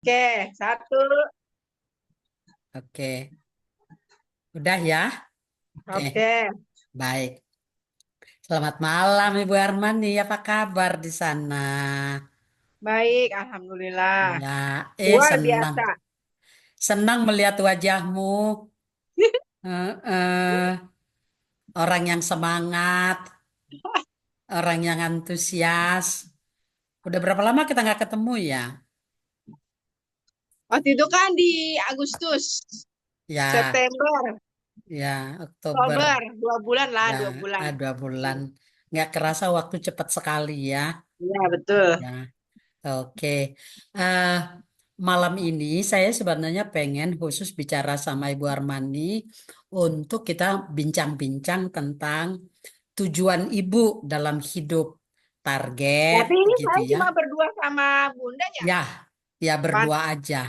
Oke, satu. Oke, udah ya? Oke, Oke, baik. Selamat malam Ibu Armani, apa kabar di sana? baik. Alhamdulillah. Ya, Luar senang. biasa. Senang melihat wajahmu. Eh, orang yang semangat, orang yang antusias. Udah berapa lama kita nggak ketemu ya? Waktu itu kan di Agustus, Ya, September, ya, Oktober. Oktober. 2 bulan lah, Ya, 2 bulan. 2 bulan. Nggak kerasa waktu cepat sekali ya. Iya, betul. Ya. Oke, eh malam ini saya sebenarnya pengen khusus bicara sama Ibu Armani untuk kita bincang-bincang tentang tujuan Ibu dalam hidup, target, Tapi ini gitu saya ya. cuma berdua sama Bunda ya. Ya, ya Pan. berdua aja.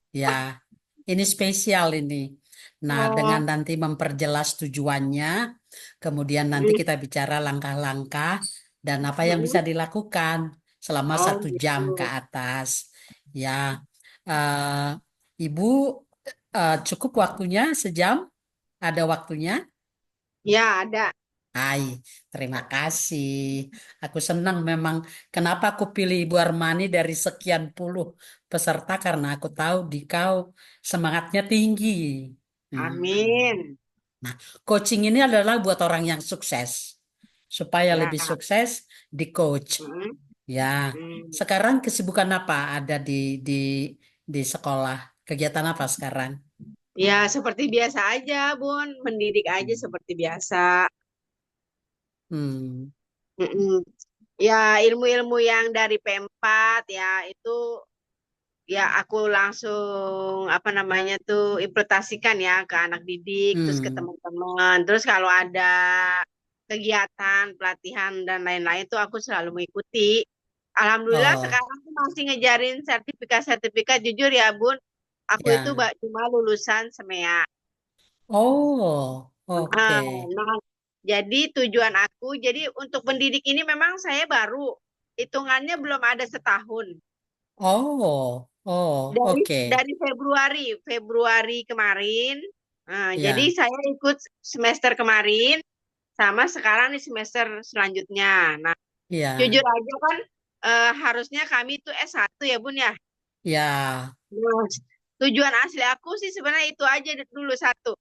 Ya, ini spesial ini. Nah, dengan Oh, nanti memperjelas tujuannya, kemudian nanti mm, kita bicara langkah-langkah dan apa yang bisa mm. dilakukan selama Oh 1 jam ke gitu. atas. Ya, eh, Ibu cukup waktunya sejam? Ada waktunya? Ya, ada. Hai, terima kasih. Aku senang memang. Kenapa aku pilih Ibu Armani dari sekian puluh peserta karena aku tahu di kau semangatnya tinggi. Hmm. Amin. Nah, coaching ini adalah buat orang yang sukses. Supaya Ya. lebih sukses di coach. Mm, Ya, mm. sekarang kesibukan apa ada di di sekolah? Kegiatan apa sekarang? Ya, seperti biasa aja, Bun. Mendidik aja seperti biasa. Hmm. Mm-mm. Ya, ilmu-ilmu yang dari P4 ya itu ya aku langsung apa namanya tuh implementasikan ya ke anak didik, terus ke Hmm. teman-teman. Terus kalau ada kegiatan, pelatihan dan lain-lain tuh aku selalu mengikuti. Alhamdulillah Oh, sekarang tuh masih ngejarin sertifikat-sertifikat jujur ya, Bun. Aku itu ya. cuma lulusan SEMEA. Oh, Ah, oke. nah, jadi tujuan aku, jadi untuk pendidik ini memang saya baru, hitungannya belum ada setahun. Oh, oh, Dari oke. dari Februari kemarin. Nah, jadi Ya, saya ikut semester kemarin, sama sekarang di semester selanjutnya. Nah, ya, jujur aja kan harusnya kami itu S1 ya Bun ya. ya, Nah, tujuan asli aku sih sebenarnya itu aja dulu satu.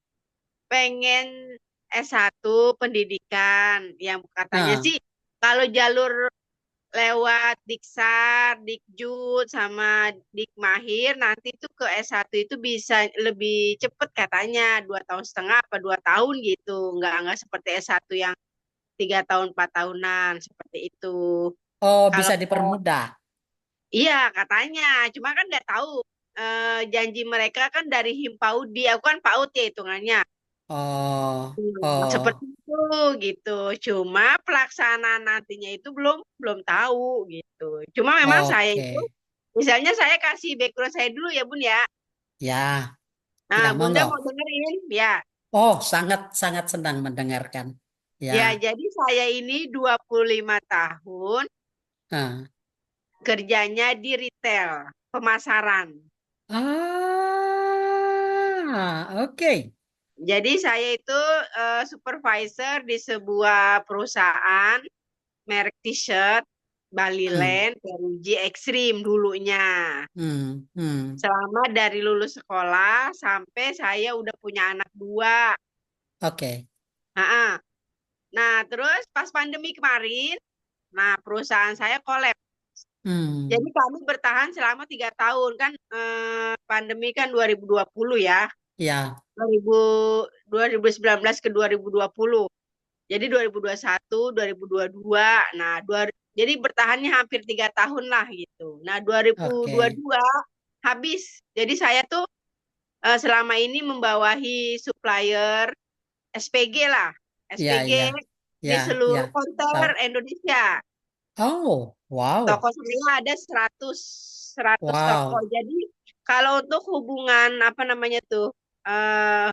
Pengen S1 pendidikan yang katanya nah, sih kalau jalur lewat Diksar, Dikjud sama Dikmahir nanti tuh ke S1 itu bisa lebih cepet katanya 2 tahun setengah apa 2 tahun gitu. Nggak seperti S1 yang 3 tahun 4 tahunan seperti itu. oh Kalau bisa dipermudah. iya katanya, cuma kan nggak tahu janji mereka kan dari Himpaudi, aku kan PAUD ya hitungannya. Oh, Seperti oh, itu gitu. Cuma pelaksanaan nantinya itu belum belum tahu gitu. Cuma memang saya itu, oke. misalnya saya kasih background saya dulu ya Bun ya. Ya, Nah, ya Bunda mau monggo. dengerin? Ya. Oh, sangat sangat senang mendengarkan. Ya, Ya, jadi saya ini 25 tahun ah, kerjanya di retail, pemasaran. oke. Jadi saya itu supervisor di sebuah perusahaan merek t-shirt Hmm, Baliland Peruji Extreme dulunya. Selama dari lulus sekolah sampai saya udah punya anak dua. oke. Nah, nah terus pas pandemi kemarin, nah perusahaan saya kolaps. Jadi Hmm, kami bertahan selama 3 tahun kan pandemi kan 2020 ya, ya, 2000, 2019 ke 2020. Jadi 2021, 2022, nah jadi bertahannya hampir 3 tahun lah gitu. Nah oke. 2022 habis. Jadi saya tuh selama ini membawahi supplier SPG lah, Ya, SPG ya, di ya, seluruh ya. konter Tahu. Indonesia. Oh, Toko wow, saya ada 100 toko. wow. Jadi kalau untuk hubungan apa namanya tuh eh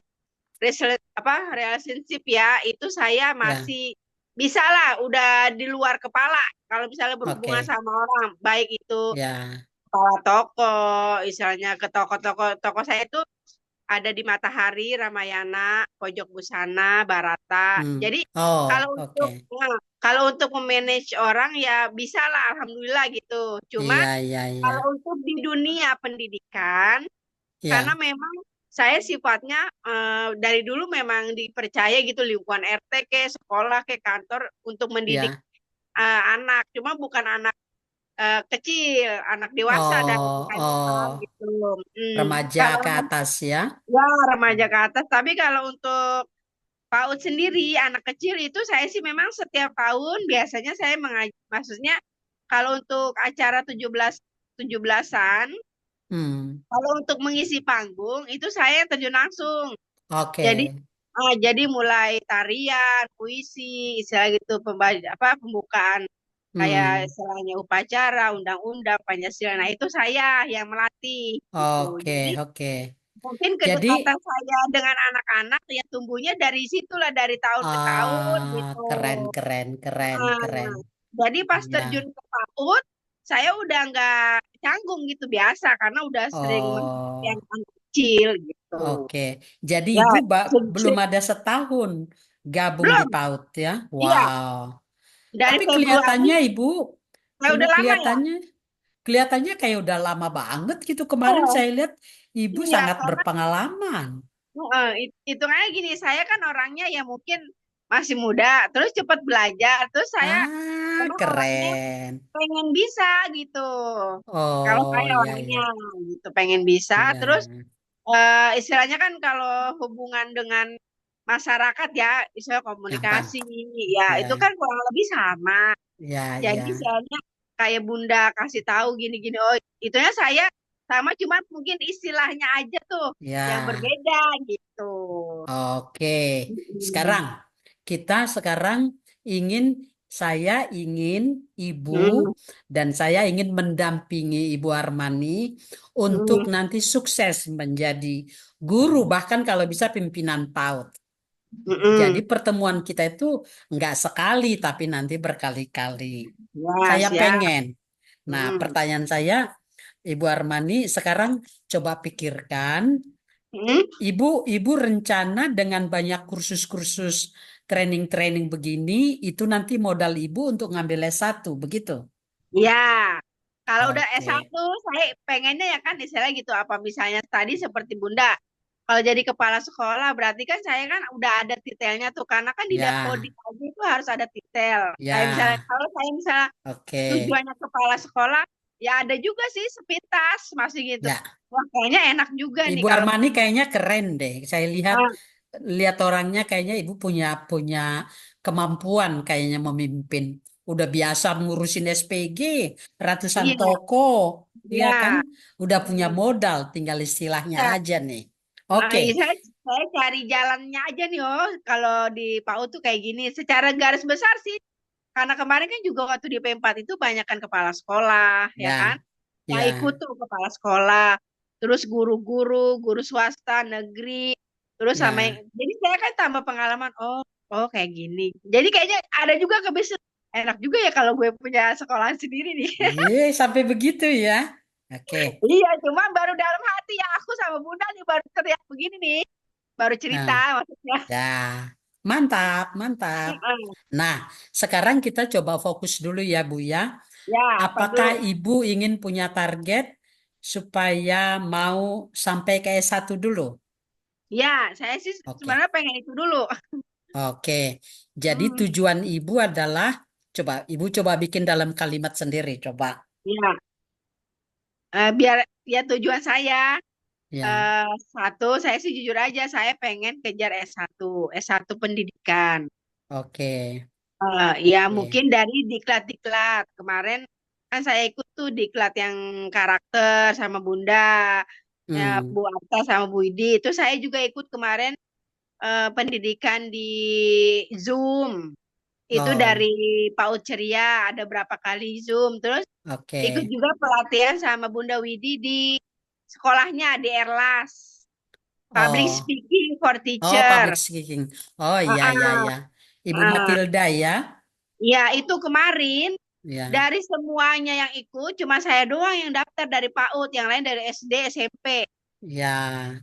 relationship ya itu saya Ya, masih bisa lah udah di luar kepala kalau misalnya berhubungan oke. sama orang baik itu Ya. kepala toko, misalnya ke toko-toko toko saya itu ada di Matahari, Ramayana, Pojok Busana, Barata. Hmm. Jadi kalau Oh, untuk oke. kalau untuk memanage orang ya bisa lah, alhamdulillah gitu. Cuma Iya, iya, iya. kalau untuk di dunia pendidikan, karena Iya, memang saya sifatnya dari dulu memang dipercaya gitu lingkungan RT ke sekolah ke kantor untuk mendidik iya. anak, cuma bukan anak kecil, anak dewasa dan Oh, remaja oh. gitu. Remaja Kalau ke atas ya. ya remaja ke atas, tapi kalau untuk PAUD sendiri, anak kecil itu saya sih memang setiap tahun biasanya saya maksudnya kalau untuk acara 17-an, Hmm. kalau untuk mengisi panggung itu saya terjun langsung. Jadi Oke. jadi mulai tarian, puisi, istilah gitu pembukaan kayak Hmm. istilahnya upacara, undang-undang, Pancasila. Nah, itu saya yang melatih gitu. Oke, Jadi oke. mungkin Jadi, kedekatan saya dengan anak-anak ya tumbuhnya dari situlah dari tahun ke tahun gitu. keren, keren, keren, Nah, keren. jadi pas Ya. terjun ke PAUD, saya udah nggak canggung gitu biasa karena udah sering mendidik yang Oh, anak kecil gitu. oke. Jadi Ya, ibu se- belum se- ada setahun gabung di belum. PAUD ya? Iya, Wow. dari Tapi Februari. kelihatannya ibu, Saya udah lama ya. kelihatannya, kelihatannya kayak udah lama banget gitu. Kemarin Oh, saya lihat ibu iya, sangat karena berpengalaman. hitungannya gini, saya kan orangnya ya mungkin masih muda, terus cepat belajar, terus saya Ah, memang orangnya keren. pengen bisa gitu. Kalau Oh, saya iya, orangnya iya. gitu pengen bisa, terus Iya. istilahnya kan kalau hubungan dengan masyarakat ya, istilah Gampang. komunikasi, ya itu Ya, kan kurang lebih sama. ya, Jadi ya. soalnya kayak Bunda kasih tahu gini-gini, oh itunya saya sama cuman mungkin istilahnya aja tuh yang Ya. berbeda gitu. Oke. Mm. Sekarang sekarang ingin saya ingin ibu Mm. dan saya ingin mendampingi Ibu Armani untuk Mm. nanti sukses menjadi guru bahkan kalau bisa pimpinan PAUD. Jadi Mm. pertemuan kita itu nggak sekali tapi nanti berkali-kali. Ya, Saya siap. pengen. Nah, Mm. pertanyaan saya, Ibu Armani, sekarang coba pikirkan, Mm. ibu rencana dengan banyak kursus-kursus training-training begini, itu nanti modal ibu untuk ngambil S1, begitu? Ya, kalau udah Oke, S1 saya pengennya ya kan istilah gitu apa misalnya tadi seperti Bunda. Kalau jadi kepala sekolah berarti kan saya kan udah ada titelnya tuh karena kan di ya, Dapodik aja itu harus ada titel. Kayak misalnya ya, kalau saya misalnya oke, tujuannya kepala sekolah, ya ada juga sih sepintas masih gitu. ya. Wah, kayaknya enak juga nih Ibu kalau Armani punya. kayaknya keren deh. Saya lihat Ah, lihat orangnya kayaknya ibu punya punya kemampuan kayaknya memimpin. Udah biasa ngurusin SPG, ratusan iya, toko, iya kan? iya. Udah punya Hmm. modal, tinggal istilahnya Ya, aja nih. Oke, iya, saya cari jalannya aja nih oh kalau di PAUD tuh kayak gini. Secara garis besar sih, karena kemarin kan juga waktu di P4 itu banyak kan kepala sekolah, ya kan? ya, Yang ikut ya, tuh kepala sekolah, terus guru-guru, guru swasta, negeri, terus sama yang, ya. jadi saya kan tambah pengalaman, oh, oh kayak gini. Jadi kayaknya ada juga kebiasaan, enak juga ya kalau gue punya sekolah sendiri nih. Iya, sampai begitu ya. Oke. Iya, cuma baru dalam hati ya aku sama Bunda nih baru teriak begini nih, baru cerita Nah, maksudnya. ya. Mantap, mantap. Mm-mm. Nah, sekarang kita coba fokus dulu ya, Bu ya. Ya, apa Apakah tuh? Ibu ingin punya target supaya mau sampai ke S1 dulu? Ya, saya sih Oke. sebenarnya pengen itu dulu. Oke. Jadi Hmm. tujuan Ibu adalah coba Ibu coba bikin dalam kalimat sendiri coba. Ya, biar ya tujuan saya Ya. eh, satu, saya sih jujur aja, saya pengen kejar S1 pendidikan. Oke. Ya Oke. mungkin dari diklat-diklat. Kemarin kan saya ikut tuh diklat yang karakter sama Bunda, ya, Hmm. Bu Arta sama Bu Idi. Itu saya juga ikut kemarin pendidikan di Zoom. Itu dari Oh, PAUD Ceria, ada berapa kali Zoom. Terus ikut oke. juga pelatihan sama Bunda Widi di sekolahnya di Erlas. Public Oh. speaking for Oh, teacher. public speaking. Oh, Ah, iya iya ah, iya. Ibu ah. Matilda ya. Ya, itu kemarin. Ya, Dari semuanya yang ikut, cuma saya doang yang daftar dari PAUD, yang lain dari SD, SMP. ya.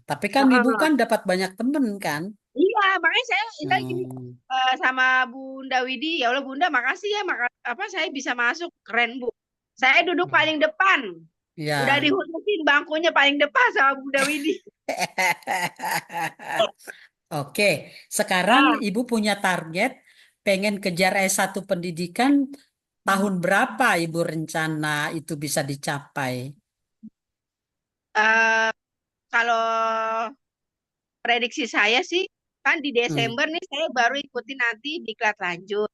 Tapi kan ibu Heeh. kan dapat banyak temen kan? Iya, makanya saya ingat gini Hmm, sama Bunda Widi, ya Allah Bunda, makasih ya, apa saya bisa masuk, keren Bu. Saya duduk paling depan, udah ya. dihususin bangkunya paling depan sama Bunda Widi. Oke, sekarang Nah, ibu punya target pengen kejar S1 pendidikan tahun berapa ibu rencana itu bisa dicapai? eh, kalau prediksi saya sih, kan di Hmm, Desember nih saya baru ikutin nanti diklat lanjut.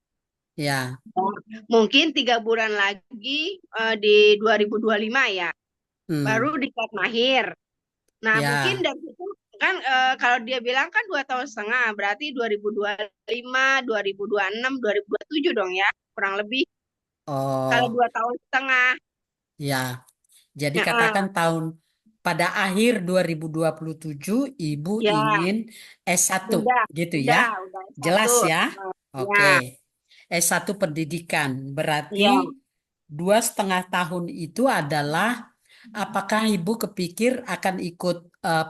ya, Mungkin 3 bulan lagi di 2025 ya, baru hmm, diklat mahir. Nah, mungkin ya. dari situ kan kalau dia bilang kan 2 tahun setengah, berarti 2025, 2026, 2027 dong ya, kurang lebih. Kalau Oh, 2 tahun setengah, ya. Jadi ya, katakan tahun pada akhir 2027 ibu ya, ingin S1 udah, gitu ya. udah Jelas satu. ya? Oke. Ya, S1 pendidikan berarti ya. 2,5 tahun itu adalah apakah ibu kepikir akan ikut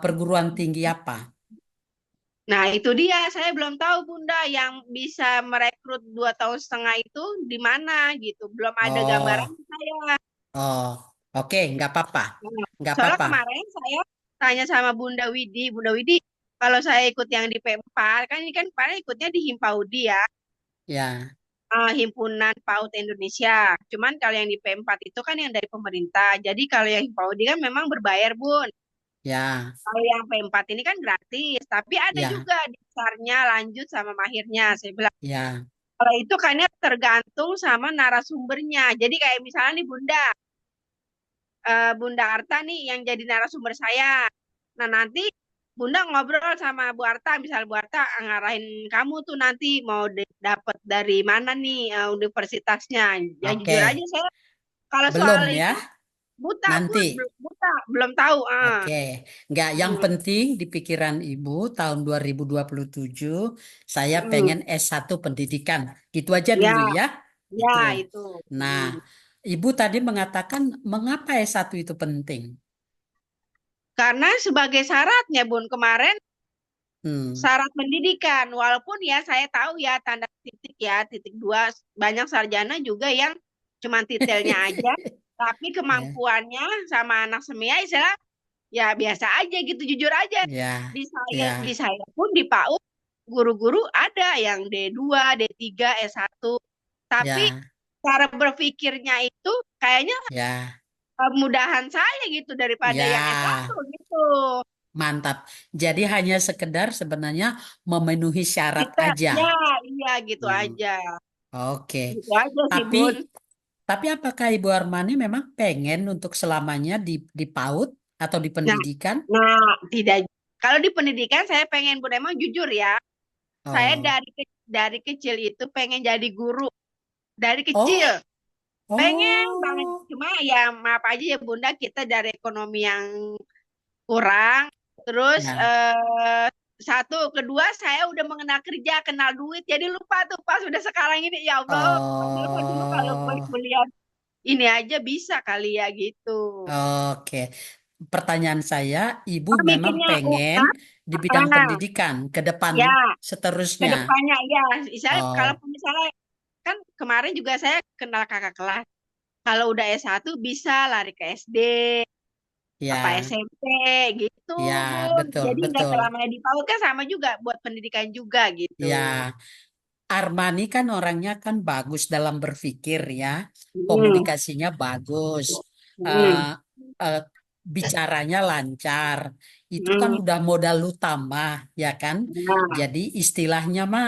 perguruan tinggi apa? Nah, itu dia. Saya belum tahu, Bunda, yang bisa merekrut 2 tahun setengah itu di mana gitu. Belum ada gambaran Oh, saya. oh, oke, nggak apa-apa, Nah, nggak soalnya apa-apa. kemarin saya tanya sama Bunda Widi, kalau saya ikut yang di P4, kan ini kan kemarin ikutnya di Himpaudi ya, Ya, Himpunan PAUD Indonesia. Cuman kalau yang di P4 itu kan yang dari pemerintah. Jadi kalau yang Himpaudi kan memang berbayar, Bun. ya, Kalau yang P4 ini kan gratis, tapi ada ya, juga dasarnya lanjut sama mahirnya. Saya bilang, ya, kalau itu kayaknya tergantung sama narasumbernya. Jadi kayak misalnya nih Bunda, Bunda Arta nih yang jadi narasumber saya. Nah, nanti Bunda ngobrol sama Bu Arta, misal Bu Arta ngarahin kamu tuh nanti mau dapat dari mana nih universitasnya. Ya jujur aja oke. saya kalau soal Belum itu ya, buta Bu, nanti. buta, belum tahu. Oke, nggak yang Hmm, penting di pikiran Ibu tahun 2027 saya hmm. pengen S1 pendidikan. Gitu aja Ya, dulu ya. ya Itu. itu. Nah, Hmm. Ibu tadi mengatakan mengapa S1 itu penting? Karena sebagai syaratnya Bun kemarin Hmm. syarat pendidikan, walaupun ya saya tahu ya tanda titik ya titik dua banyak sarjana juga yang cuman titelnya aja, tapi Ya, kemampuannya sama anak semia istilah ya biasa aja gitu jujur aja. ya, Di ya, saya pun di PAUD guru-guru ada yang D2, D3, S1, tapi ya, cara berpikirnya itu kayaknya ya, mudahan saya gitu daripada yang S1 ya, gitu. mantap. Jadi hanya sekedar sebenarnya memenuhi syarat Kita aja. ya iya gitu Hmm. aja. Oke. Gitu aja sih, Tapi Bun. Tapi apakah Ibu Armani memang pengen untuk selamanya di PAUD atau di Nah, pendidikan? tidak. Kalau di pendidikan saya pengen, Bun, emang jujur ya, saya Oh, dari kecil itu pengen jadi guru. Dari oh, kecil. Pengen banget. oh, Cuma ya maaf aja ya, Bunda, kita dari ekonomi yang kurang. Terus ya, satu, kedua saya udah mengenal kerja, kenal duit. Jadi lupa tuh pas udah sekarang ini, ya Allah, padahal kan dulu kalau oh, kuliah ini aja bisa kali ya gitu. oke. Pertanyaan saya, Ibu Oh, memang mikirnya, pengen di bidang ah, pendidikan ke depan ya, ke seterusnya. depannya ya. Misalnya kalau Oh, misalnya kan kemarin juga saya kenal kakak kelas. Kalau udah S1 bisa lari ke SD, apa ya, SMP gitu, ya, Bun. betul, Jadi nggak betul. selamanya di PAUD kan sama juga buat pendidikan juga gitu. Ya, Armani kan orangnya kan bagus dalam berpikir ya, Hmm. komunikasinya bagus, eh, Hmm. eh, bicaranya lancar. Itu kan Hmm. udah modal utama, ya kan? Nah, Jadi istilahnya mah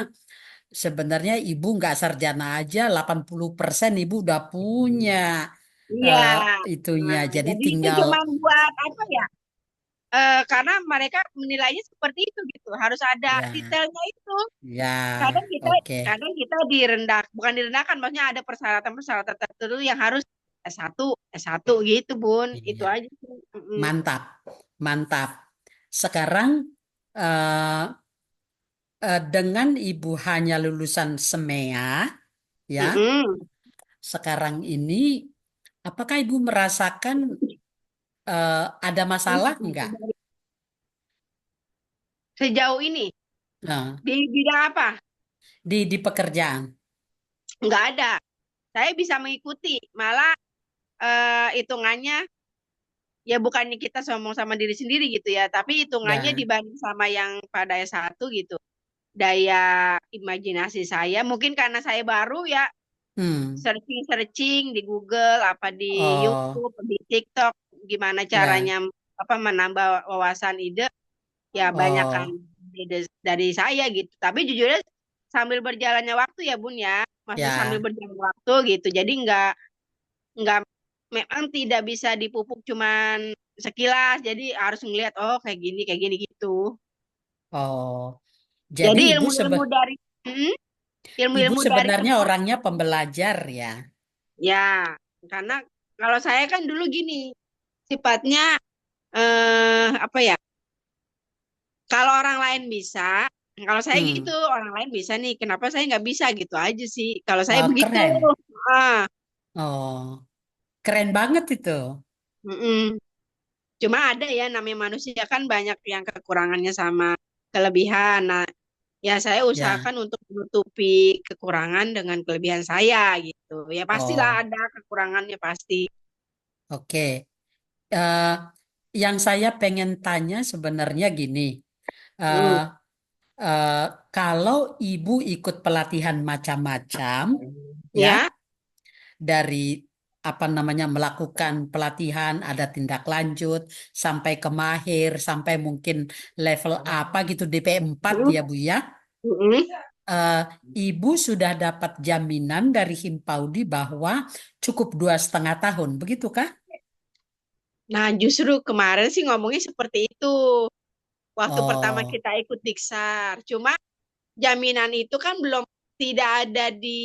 sebenarnya ibu nggak sarjana aja, 80% ibu udah punya iya. eh, itunya. Nah, Jadi jadi itu tinggal cuma buat apa ya? Karena mereka menilainya seperti itu gitu. Harus ada ya, detailnya itu. ya, oke. Kadang kita bukan direndahkan, maksudnya ada persyaratan-persyaratan tertentu yang harus S1 gitu, Bun. Itu Iya, aja sih. Mm-mm. mantap, mantap. Sekarang eh, dengan ibu hanya lulusan SEMEA, ya, Mm-mm. sekarang ini, apakah Ibu merasakan ada masalah enggak? Sejauh ini Nah, di bidang apa? di pekerjaan. Nggak ada. Saya bisa mengikuti, malah hitungannya ya bukannya kita sombong sama diri sendiri gitu ya, tapi hitungannya Ya, dibanding sama yang pada S1 gitu. Daya imajinasi saya, mungkin karena saya baru ya, hmm, searching-searching di Google, apa di oh, YouTube, di TikTok, gimana ya, caranya apa menambah wawasan ide, ya banyak kan oh, ide dari saya gitu. Tapi jujurnya sambil berjalannya waktu ya Bun ya, maksudnya sambil ya, berjalan waktu gitu. Jadi nggak memang tidak bisa dipupuk cuman sekilas. Jadi harus ngelihat oh kayak gini gitu. oh. Jadi Jadi ilmu-ilmu dari hmm, ibu ilmu-ilmu dari sebenarnya kebun orangnya pembelajar ya. ya karena kalau saya kan dulu gini sifatnya apa ya? Kalau orang lain bisa, kalau saya gitu Hmm, orang lain bisa nih, kenapa saya nggak bisa gitu aja sih. Kalau saya begitu. keren. Ah, Oh, keren banget itu. mm-mm. Cuma ada ya namanya manusia kan banyak yang kekurangannya sama kelebihan. Nah, ya saya Ya, usahakan untuk menutupi kekurangan dengan kelebihan saya gitu. Ya pastilah oh, ada kekurangannya pasti. oke. Eh, yang saya pengen tanya sebenarnya gini. eh, Hmm. eh, Kalau ibu ikut pelatihan macam-macam, ya, Ya. dari apa namanya melakukan pelatihan, ada tindak lanjut, sampai ke mahir, sampai mungkin level apa gitu DP4 Hmm. ya Bu ya. Hmm. Eh, Ibu sudah dapat jaminan dari Himpaudi bahwa cukup 2,5 tahun, begitukah? Nah, justru kemarin sih ngomongnya seperti itu. Waktu pertama Oh, kita ikut Diksar. Cuma jaminan itu kan belum tidak ada di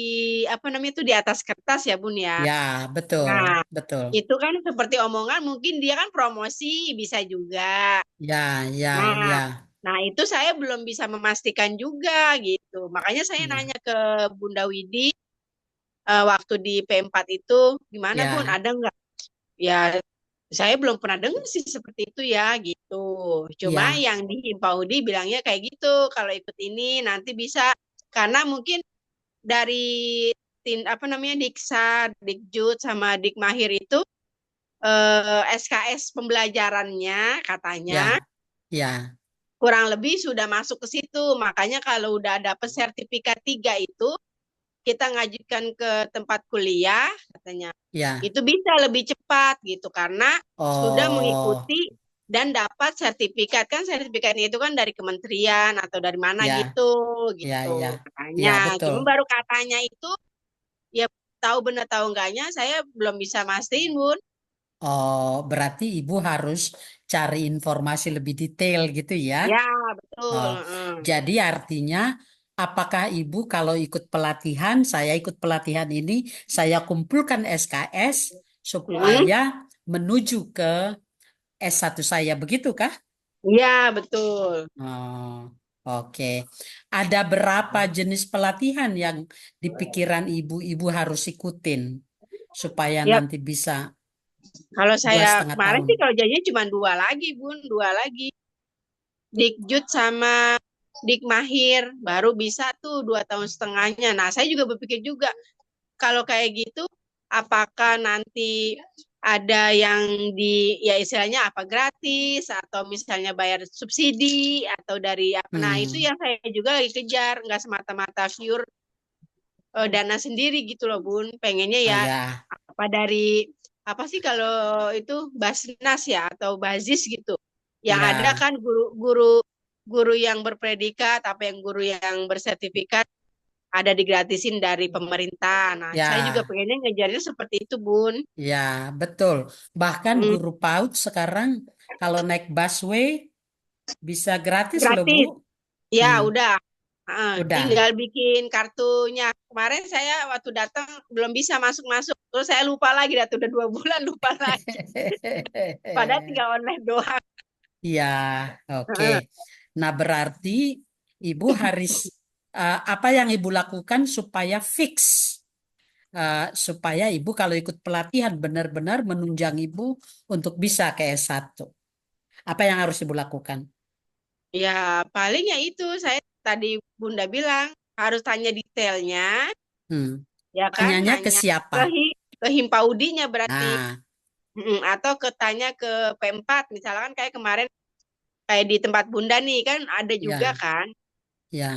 apa namanya itu di atas kertas ya Bun ya. ya, betul, Nah, betul. itu kan seperti omongan mungkin dia kan promosi bisa juga. Ya, ya, Nah, ya, nah itu saya belum bisa memastikan juga gitu. Makanya saya ya, nanya ke Bunda Widi waktu di P4 itu gimana Bun, ya, ada nggak? Ya saya belum pernah dengar sih seperti itu ya gitu. Cuma ya, yang di Himpaudi bilangnya kayak gitu. Kalau ikut ini nanti bisa karena mungkin dari apa namanya Diksar, Dikjud sama Dikmahir itu SKS pembelajarannya katanya ya, ya, kurang lebih sudah masuk ke situ. Makanya kalau udah dapet sertifikat 3 itu kita ngajukan ke tempat kuliah katanya ya. itu bisa lebih cepat gitu karena sudah Oh, mengikuti dan dapat sertifikat kan sertifikatnya itu kan dari kementerian atau dari mana ya, gitu ya, gitu ya, ya, katanya cuma betul. baru katanya itu ya tahu benar tahu enggaknya saya belum bisa mastiin Bun. Oh, berarti ibu harus cari informasi lebih detail gitu ya. Ya betul. Oh, Heeh. jadi artinya, apakah ibu kalau ikut pelatihan, saya ikut pelatihan ini, saya kumpulkan SKS Heeh. supaya menuju ke S1 saya, begitu kah? Iya betul. Oh, oke. Ada berapa jenis pelatihan yang di pikiran ibu-ibu harus ikutin supaya Ya nanti bisa kalau dua saya setengah kemarin tahun? sih kalau janjinya cuma dua lagi Bun, dua lagi. Dikjud sama Dikmahir baru bisa tuh 2 tahun setengahnya. Nah, saya juga berpikir juga kalau kayak gitu, apakah nanti ada yang di ya istilahnya apa gratis atau misalnya bayar subsidi atau dari apa. Nah, itu Hmm, yang saya juga lagi kejar, nggak semata-mata pure dana sendiri gitu loh, Bun. Pengennya ah, ya ya, apa dari apa sih kalau itu Basnas ya atau Bazis gitu. Yang ada ya, kan guru-guru guru yang berpredikat, apa yang guru yang bersertifikat ada digratisin dari pemerintah. Nah, saya juga ya, pengennya ngejarnya seperti itu, Bun. ya, betul. Bahkan Hmm, guru PAUD sekarang kalau naik busway bisa gratis loh, Bu. gratis. Ya, Hmm, udah. udah. Tinggal bikin kartunya. Kemarin saya waktu datang belum bisa masuk-masuk. Terus saya lupa lagi, udah 2 bulan lupa lagi. Padahal tinggal online doang. Iya, oke. Nah, berarti ibu harus apa yang ibu lakukan supaya fix supaya ibu kalau ikut pelatihan benar-benar menunjang ibu untuk bisa ke S1. Apa yang harus ibu lakukan? Ya, paling ya itu saya tadi Bunda bilang harus tanya detailnya, Hmm. ya kan? Tanyanya ke Nanya siapa? ke Himpaudinya berarti. Nah, Atau tanya ke P4, misalkan kayak kemarin kayak di tempat Bunda nih kan ada juga ya, kan. ya,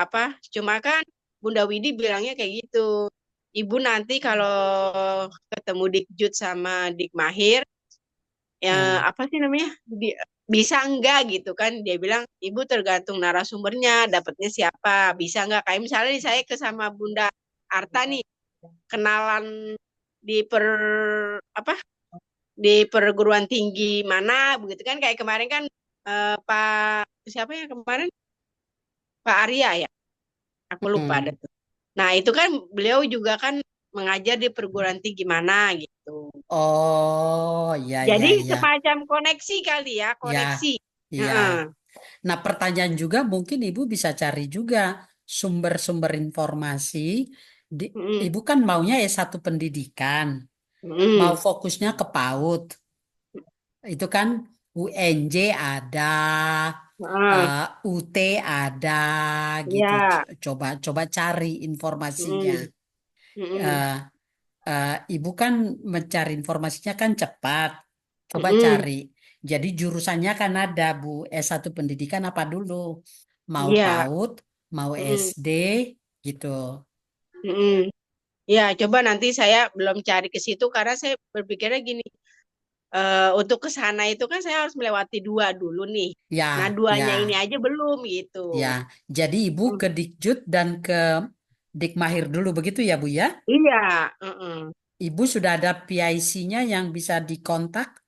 Apa? Cuma kan Bunda Widi bilangnya kayak gitu. Ibu nanti kalau ketemu Dikjud sama Dik Mahir, ya oh, apa sih namanya? Bisa enggak gitu kan? Dia bilang ibu tergantung narasumbernya, dapatnya siapa, bisa enggak? Kayak misalnya nih saya ke sama Bunda Arta nih, kenalan di apa di perguruan tinggi mana begitu kan kayak kemarin kan Pak siapa ya kemarin Pak Arya ya aku lupa ada hmm. tuh. Nah itu kan beliau juga kan mengajar di perguruan tinggi mana gitu. Oh, ya, Jadi ya, ya, semacam koneksi kali ya, ya, koneksi. ya. Heeh. Nah, pertanyaan juga mungkin ibu bisa cari juga sumber-sumber informasi. Di, Mm-mm. ibu kan maunya S1 pendidikan, mau Mm-mm. fokusnya ke PAUD. Itu kan UNJ ada, Heeh. UT ada gitu. Ya. Coba coba cari informasinya. Mm-mm. Mm-mm. Eh, Ibu kan mencari informasinya kan cepat. Coba Mm-mm. cari. Jadi jurusannya kan ada Bu, S1 pendidikan apa dulu? Mau Iya. PAUD, mau Mm-mm. SD gitu. Mm-mm. Ya, coba nanti saya belum cari ke situ karena saya berpikirnya gini, untuk ke sana itu kan saya harus melewati dua dulu nih. Nah, Ya, duanya ini ya, aja belum gitu. ya. Jadi Ibu Hmm. ke Dikjud dan ke Dikmahir dulu begitu ya Bu ya? Iya, heeh. Ibu sudah ada PIC-nya yang bisa dikontak?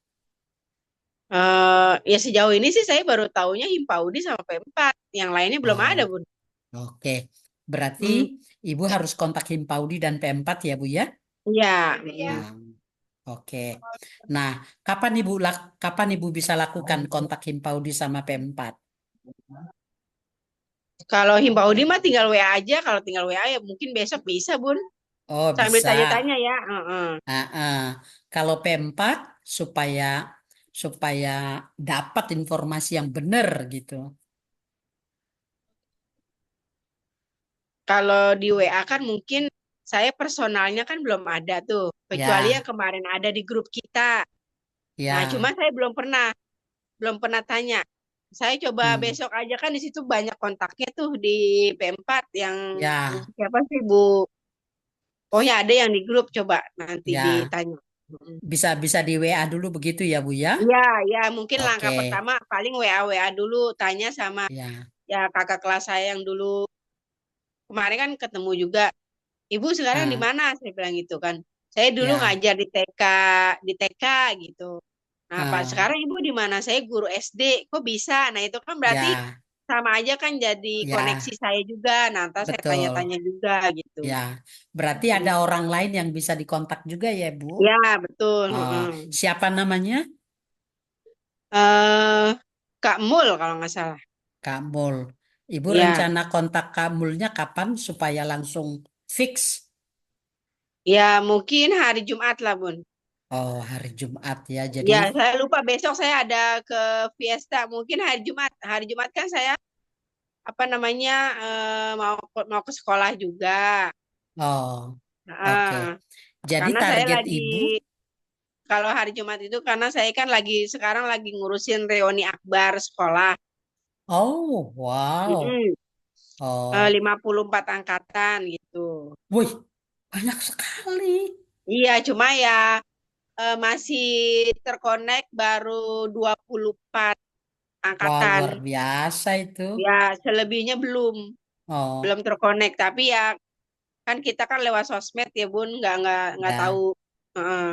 Ya sejauh ini sih saya baru taunya Himpaudi sama P4. Yang lainnya belum Oh, ada, Bun. oke. Berarti Hmm. Ibu harus kontak Himpaudi dan P4 ya Bu ya? Iya. Nah, oke. Nah, kapan Ibu bisa lakukan kontak Himpaudi sama P4? Kalau Himpaudi mah tinggal WA aja. Kalau tinggal WA ya mungkin besok bisa, Bun. Oh, Sambil bisa. tanya-tanya ya. Heeh. Ah, ah. Kalau P4 supaya supaya dapat informasi yang benar gitu. Kalau di WA kan mungkin saya personalnya kan belum ada tuh. Kecuali yang Ya, kemarin ada di grup kita. Nah, cuma ya. saya belum pernah tanya. Saya coba Hmm, besok aja kan di situ banyak kontaknya tuh di P4 yang ya, siapa sih Bu? Pokoknya ada yang di grup coba nanti ya. ditanya. Mm. Bisa bisa di WA dulu begitu ya, Bu ya? Iya, ya mungkin langkah Oke. pertama paling WA dulu tanya sama Ya, ya kakak kelas saya yang dulu kemarin kan ketemu juga. Ibu sekarang di ah, mana? Saya bilang gitu kan. Saya dulu ya, ngajar di TK gitu. Nah, Pak ah, sekarang Ibu di mana? Saya guru SD. Kok bisa? Nah, itu kan berarti ya, sama aja kan jadi koneksi ya, saya juga. Nanti saya betul. tanya-tanya juga gitu. Ya, berarti ada Mm. orang lain yang bisa dikontak juga ya, Bu? Ya, betul. Oh, Mm-mm. siapa namanya? eh Kak Mul kalau nggak salah. Kak Mul. Ibu Ya, rencana kontak Kak Mulnya kapan supaya langsung fix? ya mungkin hari Jumat lah, Bun. Oh, hari Jumat ya. Jadi, Ya, saya lupa besok saya ada ke Fiesta. Mungkin hari Jumat. Hari Jumat kan saya apa namanya mau mau ke sekolah juga. oh, oke. Ah, Jadi karena saya target lagi Ibu, kalau hari Jumat itu karena saya kan sekarang lagi ngurusin reuni akbar sekolah. oh, wow. Mm-mm. Oh, 54 angkatan gitu. wih, banyak sekali. Iya, cuma ya masih terkonek baru 24 Wow, angkatan. luar biasa itu. Ya, selebihnya belum Oh, belum terkonek. Tapi ya kan kita kan lewat sosmed ya Bun, nggak tahu. ya, Heeh.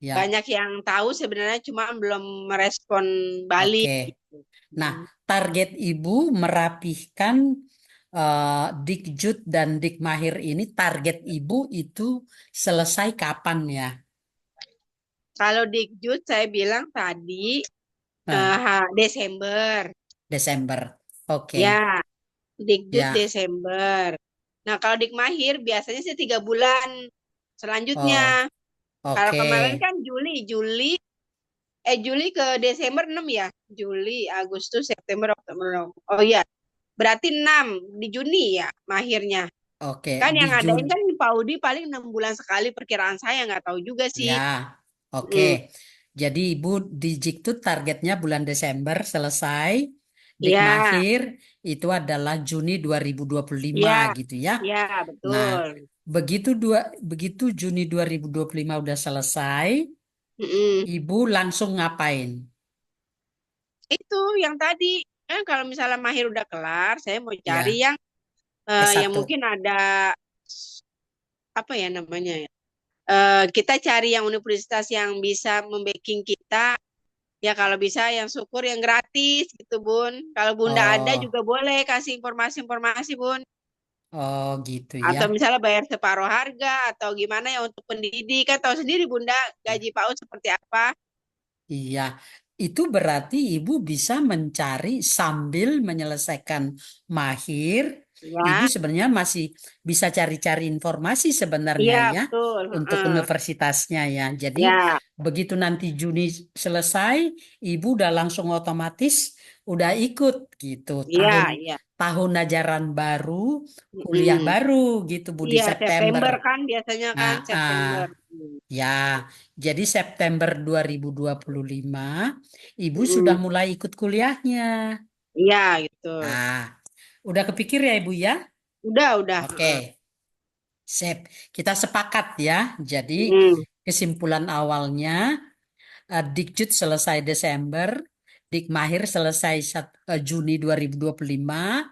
ya, Banyak yang tahu sebenarnya cuma belum merespon balik oke. gitu. Nah, Mm. target Ibu merapihkan Dikjud dan Dikmahir ini, target Ibu itu selesai kapan ya? Kalau Dikjud saya bilang tadi Nah, Desember. Desember. Ya, Oke, Dikjud ya. Desember. Nah, kalau Dikmahir biasanya sih 3 bulan. Oh, selanjutnya. Kalau oke. kemarin kan Juli ke Desember 6 ya. Juli, Agustus, September, Oktober. Oh iya, berarti 6 di Juni ya mahirnya. Oke, Kan di yang ngadain Juni kan Pak Udi paling 6 bulan sekali perkiraan saya nggak tahu juga ya. sih. Oke. Mm. Jadi Ibu di JIK itu targetnya bulan Desember selesai. Ya, Dikmahir itu adalah Juni 2025 ya, gitu ya. ya, Nah, betul. begitu Juni 2025 udah selesai, Mm-mm. Ibu langsung ngapain? Itu yang tadi, kalau misalnya mahir udah kelar, saya mau cari Ya, yang S1. mungkin ada apa ya namanya ya. Kita cari yang universitas yang bisa membacking kita. Ya kalau bisa yang syukur yang gratis gitu Bun. Kalau Bunda ada Oh, juga boleh kasih informasi-informasi Bun. oh gitu ya. Atau misalnya bayar separuh harga atau gimana ya untuk pendidikan. Tahu sendiri Bunda gaji PAUD seperti apa. Iya, itu berarti ibu bisa mencari sambil menyelesaikan mahir. Ibu Ya, sebenarnya masih bisa cari-cari informasi sebenarnya iya ya betul. untuk Heeh. universitasnya ya. Jadi Ya, begitu nanti Juni selesai, ibu udah langsung otomatis udah ikut gitu iya, tahun iya. tahun ajaran baru, kuliah Mm-mm. baru gitu Bu di Iya, September. September kan biasanya Nah, kan September. ya, jadi September 2025, Ibu sudah Mm-mm. mulai ikut kuliahnya. Iya gitu. Nah, udah kepikir ya Ibu ya? Udah. Heeh. Oke, sip. Kita sepakat ya. Jadi Mm. kesimpulan awalnya, Dikjud selesai Desember, Dikmahir selesai Juni 2025,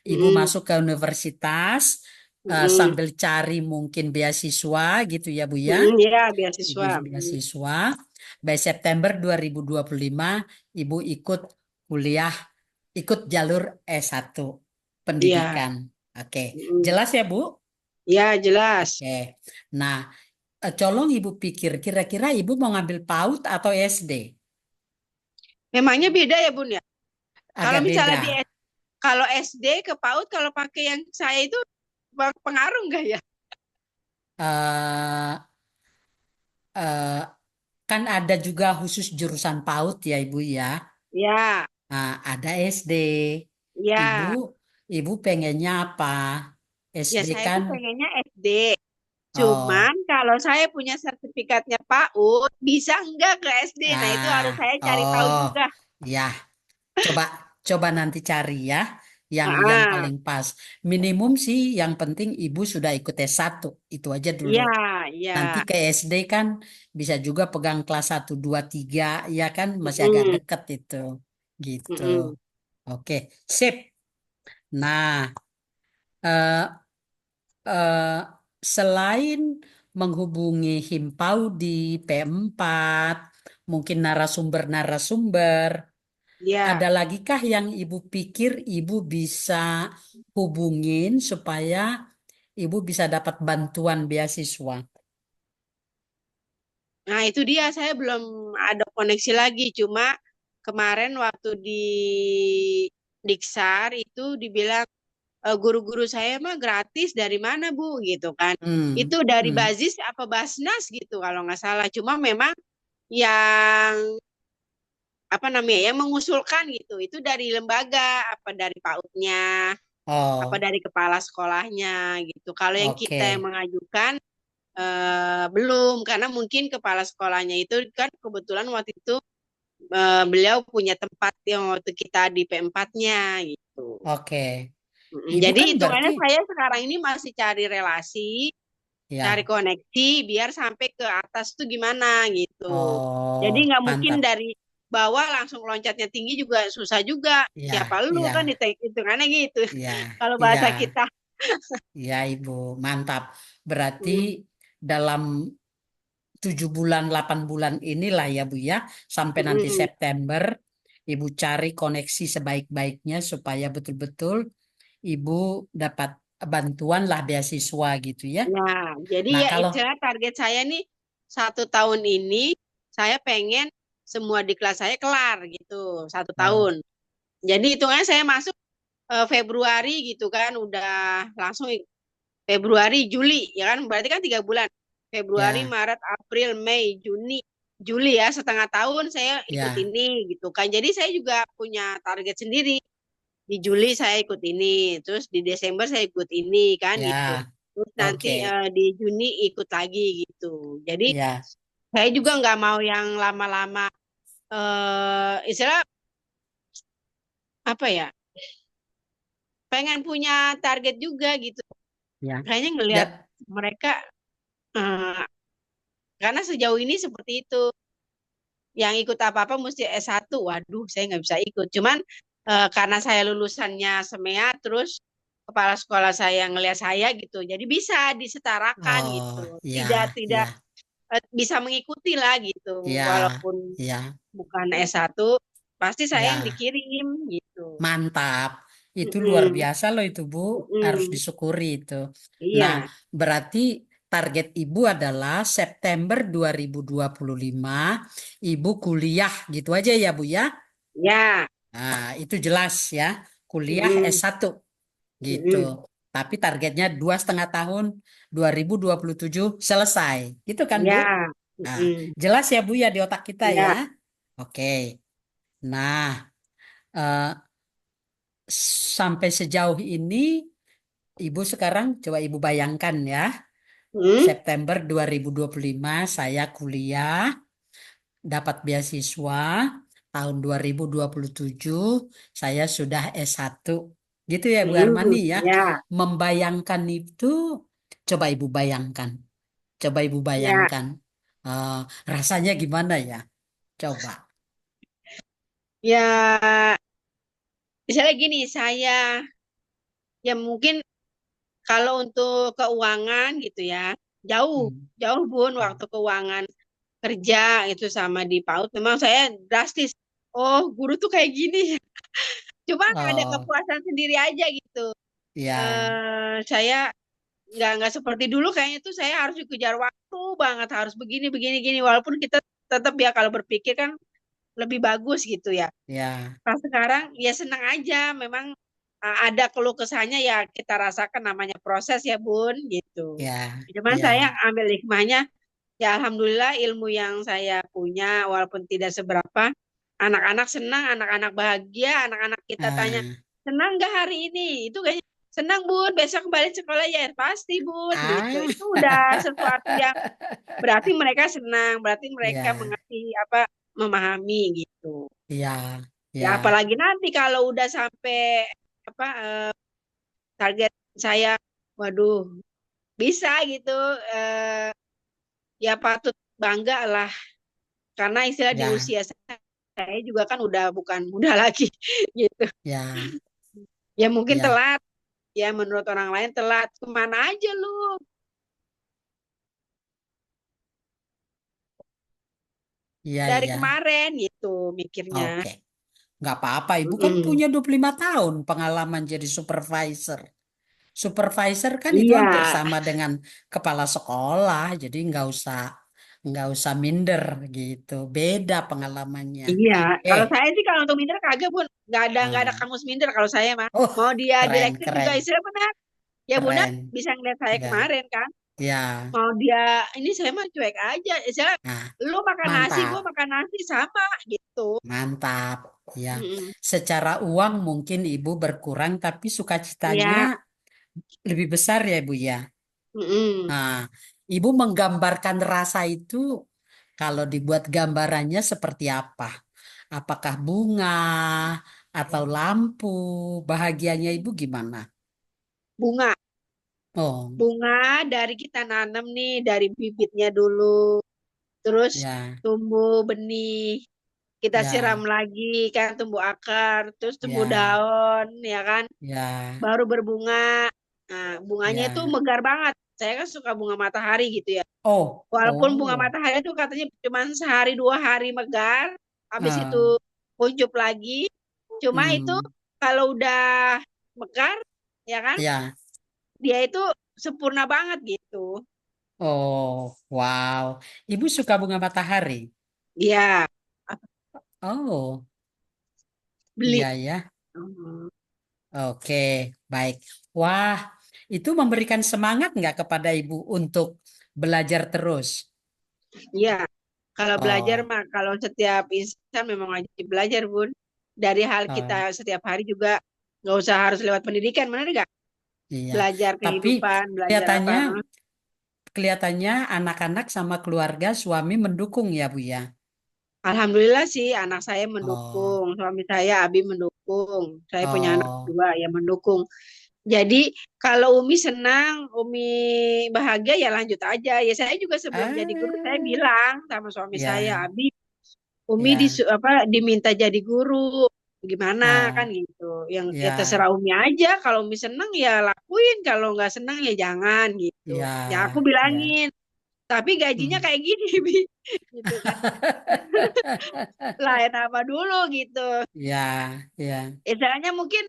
Ibu Mm-mm. masuk ke universitas, Mm-mm. sambil cari mungkin beasiswa gitu ya Bu ya. Mm-mm. Iya, Ibu beasiswa. Mm. beasiswa. By September 2025, Ibu ikut kuliah, ikut jalur S1 Iya. pendidikan. Oke, Mm-mm. jelas ya Bu? Iya, jelas. Oke. Nah, colong Ibu pikir, kira-kira Ibu mau ngambil PAUD atau SD? Memangnya beda ya, Bun ya? Kalau Agak misalnya beda. kalau SD ke PAUD kalau pakai yang saya itu pengaruh nggak ya? eh eh, kan ada juga khusus jurusan PAUD ya Ibu ya. Ya, Nah, ada SD. Ibu, ya. ibu pengennya apa? Ya SD saya kan? tuh pengennya SD. Cuman Oh, kalau saya punya sertifikatnya PAUD, bisa nggak ke SD? Nah, itu harus ah, saya cari tahu oh, juga. ya. Coba, coba nanti cari ya, yang Ah, paling pas. Minimum sih, yang penting ibu sudah ikut S1, itu aja dulu. iya, Nanti iya. ke SD kan bisa juga pegang kelas 1, 2, 3, ya kan masih agak Mm-mm, deket itu, gitu. mm-mm. Oke, sip. Nah, eh, eh, selain menghubungi Himpau di P4, mungkin narasumber-narasumber, ada Iya. lagi kah yang Ibu pikir Ibu bisa hubungin supaya Ibu bisa dapat bantuan beasiswa? Nah, itu dia saya belum ada koneksi lagi. Cuma kemarin waktu di Diksar itu dibilang guru-guru saya mah gratis dari mana Bu gitu kan. Hmm, Itu dari hmm, Bazis apa Basnas gitu kalau nggak salah. Cuma memang yang apa namanya yang mengusulkan gitu itu dari lembaga apa dari PAUD-nya apa oh, dari kepala sekolahnya gitu. Kalau yang oke, kita yang mengajukan belum karena mungkin kepala sekolahnya itu kan kebetulan waktu itu beliau punya tempat yang waktu kita di P4-nya gitu. oke. Ibu Jadi kan berarti, hitungannya saya sekarang ini masih cari relasi, cari ya, koneksi biar sampai ke atas tuh gimana gitu. Jadi oh, nggak mungkin mantap. dari bawah langsung loncatnya tinggi juga susah juga. Ya, Siapa lu kan ya, hitungannya gitu. ya, Kalau bahasa ya. kita. Ya, Ibu, mantap. Berarti dalam 7 bulan, 8 bulan inilah ya, Bu ya, sampai nanti Mm-mm. September, Ibu cari koneksi sebaik-baiknya supaya betul-betul Ibu dapat bantuan lah beasiswa gitu ya. Nah, jadi Nah, ya kalau istilah target saya nih 1 tahun ini saya pengen semua di kelas saya kelar gitu 1 tahun. oh, Jadi hitungannya saya masuk Februari gitu kan, udah langsung Februari Juli ya kan, berarti kan 3 bulan. Februari, ya, Maret, April, Mei, Juni, Juli ya, setengah tahun saya ikut ya, ini gitu kan. Jadi saya juga punya target sendiri. Di Juli saya ikut ini, terus di Desember saya ikut ini kan gitu. ya, Terus nanti oke, di Juni ikut lagi gitu. Jadi ya, saya juga nggak mau yang lama-lama istilah apa ya? Pengen punya target juga gitu. ya, Kayaknya ngelihat ya, mereka eh, karena sejauh ini seperti itu. Yang ikut apa-apa mesti S1. Waduh, saya nggak bisa ikut. Cuman karena saya lulusannya SEMEA, terus kepala sekolah saya ngelihat saya gitu. Jadi bisa disetarakan oh, gitu. Tidak ya, tidak ya, bisa mengikuti lah gitu. ya, Walaupun ya, bukan S1, pasti saya yang ya. dikirim gitu. Mantap. Itu luar Mm-mm, biasa loh itu, Bu. Harus mm-mm. disyukuri itu. Nah, Iya, berarti target Ibu adalah September 2025 Ibu kuliah gitu aja ya, Bu ya. ya. Nah, itu jelas ya. Kuliah Mm-mm, S1 gitu. mm-mm. Tapi targetnya 2,5 tahun 2027 selesai. Gitu kan, Bu? Ya, Nah, mm-mm. jelas ya, Bu ya di otak kita ya. Ya, Oke. Nah, eh, sampai sejauh ini Ibu sekarang coba Ibu bayangkan ya, mm, September 2025 saya kuliah, dapat beasiswa, tahun 2027 saya sudah S1. Gitu ya Bu Armani mm-mm. ya. Ya, Membayangkan itu, coba Ibu bayangkan, coba Ibu ya, bayangkan. Eh, rasanya gimana ya? Coba. ya. Misalnya gini, saya ya mungkin kalau untuk keuangan gitu ya, jauh, Hmm. jauh Bun waktu keuangan kerja itu sama di PAUD memang saya drastis. Oh, guru tuh kayak gini. Cuma ada Oh, kepuasan sendiri aja gitu. ya, Saya nggak seperti dulu kayaknya tuh saya harus dikejar waktu banget harus begini begini gini walaupun kita tetap ya kalau berpikir kan lebih bagus gitu ya. ya, Pas sekarang ya senang aja, memang ada keluh kesahnya ya kita rasakan namanya proses ya Bun gitu. ya, Cuman saya ya, ambil hikmahnya, ya alhamdulillah ilmu yang saya punya walaupun tidak seberapa, anak-anak senang, anak-anak bahagia, anak-anak kita tanya, ah, senang nggak hari ini? Itu kayaknya senang Bun, besok kembali sekolah ya pasti Bun gitu. ah, Itu udah sesuatu yang berarti mereka senang, berarti mereka ya, mengerti apa memahami gitu. ya, Ya ya, apalagi nanti kalau udah sampai apa target saya, waduh bisa gitu, eh, ya patut bangga lah karena istilah di ya, usia saya juga kan udah bukan muda lagi gitu. ya, Ya mungkin ya, telat, ya menurut orang lain telat. Kemana aja lu ya, dari ya. kemarin gitu mikirnya. Oke, nggak apa-apa. Ibu kan Mm-mm. punya 25 tahun pengalaman jadi supervisor. Supervisor kan itu Iya, hampir sama dengan kepala sekolah, jadi nggak usah minder gitu. Beda pengalamannya. iya. Eh, Kalau saya sih kalau untuk minder kagak Bun, nggak ada ah, kamus minder kalau saya mah. oh, Mau dia keren, direktif juga keren, istilah benar. Ya Bunda keren. bisa ngeliat saya Ya, kemarin kan. ya. Mau dia ini saya mah cuek aja. Saya Nah, lu makan nasi, gue mantap. makan nasi sama gitu. Mantap, ya. Mm-mm. Secara uang mungkin ibu berkurang, tapi sukacitanya Ya, lebih besar ya, Bu ya. mm-mm. Nah, ibu menggambarkan rasa itu kalau dibuat gambarannya seperti apa? Apakah bunga atau lampu? Bahagianya ibu gimana? Bunga, Oh, bunga dari kita nanam nih dari bibitnya dulu, terus ya, tumbuh benih, kita siram ya, lagi kan tumbuh akar, terus tumbuh ya, daun, ya kan, ya, baru berbunga. Nah, bunganya itu ya. megar banget. Saya kan suka bunga matahari gitu ya. Oh, Walaupun bunga oh, matahari itu katanya cuma sehari dua hari megar, habis itu ah, kuncup lagi. Cuma itu hmm, kalau udah mekar, ya kan, ya. dia itu sempurna banget gitu. Oh, wow. Ibu suka bunga matahari? Iya, Oh, beli. iya ya. Hmm. Oke, baik. Wah, itu memberikan semangat nggak kepada ibu untuk belajar terus. Iya, kalau belajar Oh, mah, kalau setiap insan memang wajib belajar, Bun. Dari hal kita oh, setiap hari juga nggak usah harus lewat pendidikan, benar nggak? iya. Belajar Tapi kehidupan, belajar apa? kelihatannya kelihatannya anak-anak sama keluarga suami mendukung ya Bu ya. Alhamdulillah sih, anak saya Oh, mendukung, suami saya Abi mendukung, saya punya anak oh, dua yang mendukung. Jadi kalau Umi senang, Umi bahagia ya lanjut aja. Ya saya juga sebelum jadi guru saya ah, bilang sama suami saya, ya, Abi, Umi ya, diminta jadi guru, gimana kan ah, gitu. Yang ya ya, terserah Umi aja. Kalau Umi seneng ya lakuin, kalau nggak seneng ya jangan gitu. Ya aku ya, ya. bilangin, tapi gajinya Hmm. kayak gini, Bi. Gitu kan. Lain apa dulu gitu. Ya, ya, Istilahnya mungkin